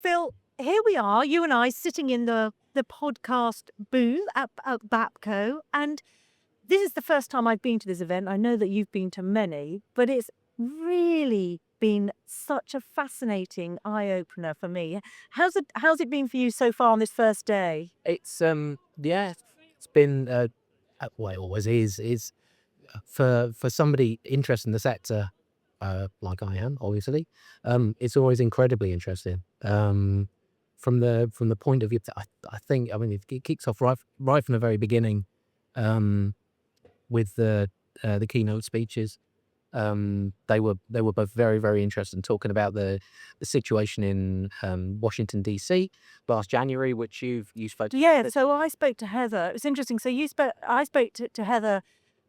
Phil, here we are, you and I sitting in the podcast booth at BAPCO, and this is the first time I've been to this event. I know that you've been to many, but it's really been such a fascinating eye opener for me. How's it been for you so far on this first day? It's yeah, it's been well, it always is for somebody interested in the sector, like I am, obviously. It's always incredibly interesting. From the point of view, I think, I mean, it kicks off right from the very beginning, um, with the keynote speeches. They were both very, very interested in talking about the situation in Washington DC last January, which you spoke Yeah, to. so I spoke to Heather. It was interesting. So I spoke to Heather,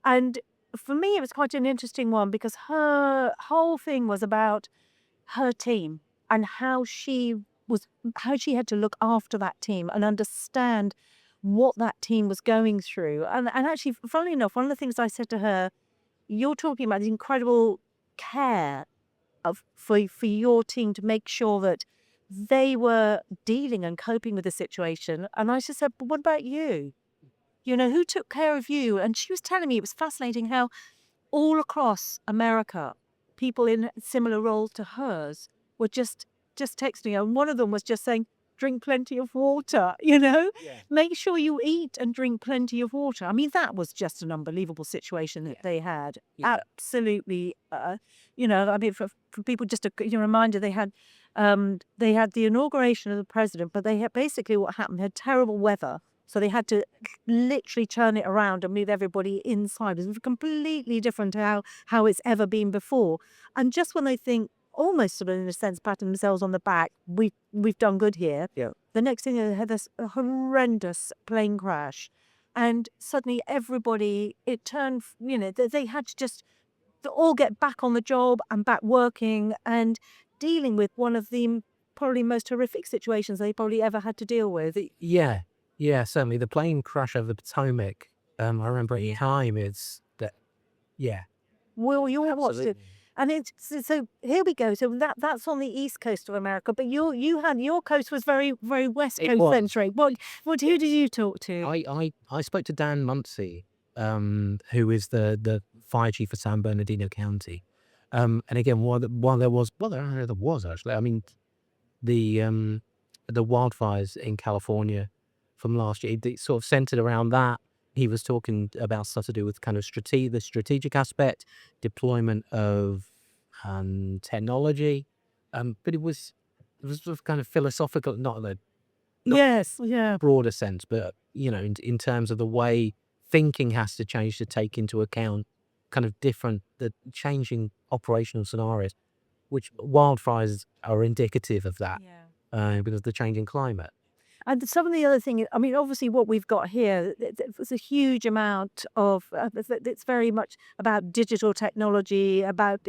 and for me, it was quite an interesting one because her whole thing was about her team and how she had to look after that team and understand what that team was going through. And actually, funnily enough, one of the things I said to her, you're talking about the incredible care for your team to make sure that they were dealing and coping with the situation. And I just said, but what about you? You know, who took care of you? And she was telling me it was fascinating how all across America, people in similar roles to hers were just texting her. And one of them was just saying, drink plenty of water, Yeah. make sure you eat and drink plenty of water. I mean, that was just an unbelievable situation that Yeah. they had. Yeah. Absolutely. I mean, for people, just a reminder, they had the inauguration of the president, but they had basically what happened, they had terrible weather. So they had to literally turn it around and move everybody inside. It was completely different to how it's ever been before. And just when they think, almost sort of in a sense, patting themselves on the back, we've done good here. Yeah. The next thing, they had this horrendous plane crash, and suddenly everybody, it turned, they had to just all get back on the job and back working and dealing with one of the probably most horrific situations they probably ever had to deal with. Yeah. Yeah, certainly the plane crash over the Potomac, I remember at the time, it's that yeah, Well, you all watched it, absolutely. and so here we go. So that's on the east coast of America, but your coast was very very west It coast was. centric. Who did you talk to? I spoke to Dan Muncie, who is the fire chief for San Bernardino County. And again, while there was, well, there was actually, I mean, the um, the wildfires in California from last year, it sort of centered around that. He was talking about stuff to do with kind of the strategic aspect, deployment of technology, but it was sort of kind of philosophical, not in a not Yes, yeah. broader sense, but in terms of the way thinking has to change to take into account kind of the changing operational scenarios, which wildfires are indicative of that, Yeah. because of the changing climate. And some of the other thing, I mean, obviously, what we've got here, there's a huge amount of. It's very much about digital technology, about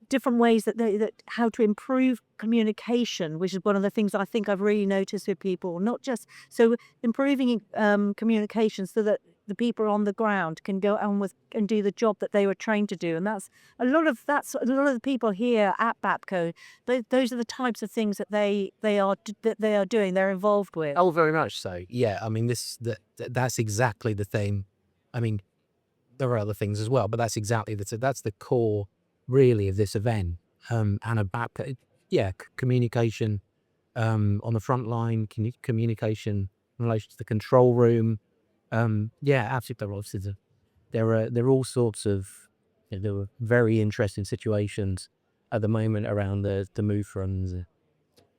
different ways that how to improve communication, which is one of the things I think I've really noticed with people. Not just so improving communication so that the people on the ground can go on with and do the job that they were trained to do, and that's a lot of the people here at BAPCO. Those are the types of things that they are doing. They're involved with. Oh, very much so. Yeah, I mean, that's exactly the thing. I mean, there are other things as well, but that's the core, really, of this event. And about yeah, communication, on the front line, communication in relation to the control room. Yeah, absolutely. There are all sorts of, there were very interesting situations at the moment around the move from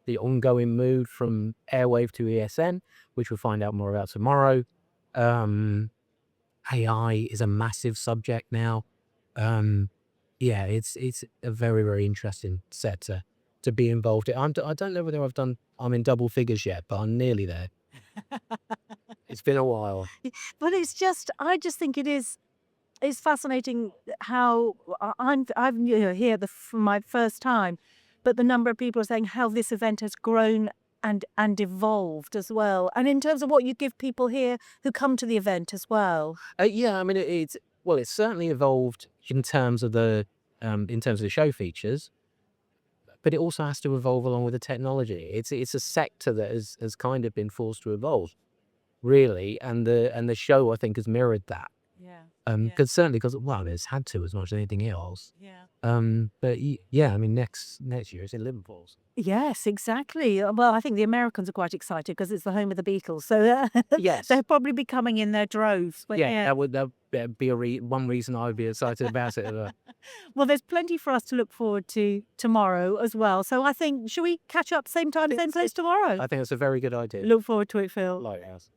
the ongoing move from airwave to ESN, which we'll find out more about tomorrow. Um, AI is a massive subject now. Um, yeah, it's a very, very interesting set to be involved in. I don't know whether I'm in double figures yet, but I'm nearly there. It's been a while. But I just think it's fascinating how I'm here for my first time, but the number of people are saying how this event has grown and evolved as well, and in terms of what you give people here who come to the event as well. Yeah, I mean, it's certainly evolved in terms of the show features. but it also has to evolve along with the technology. It's a sector that has kind of been forced to evolve, really, and the show, I think, has mirrored that. Yeah. Because well, it's had to as much as anything else. Yeah. But yeah, I mean, next year it's in Liverpool. Yes, exactly. Well, I think the Americans are quite excited because it's the home of the Beatles. So Yes. they'll probably be coming in their droves. But Yeah, that'd be one reason I would be excited about it. Well, there's plenty for us to look forward to tomorrow as well. So I think, should we catch up same time, same place tomorrow? I think it's a very good idea. Look forward to it, Phil. Lighthouse.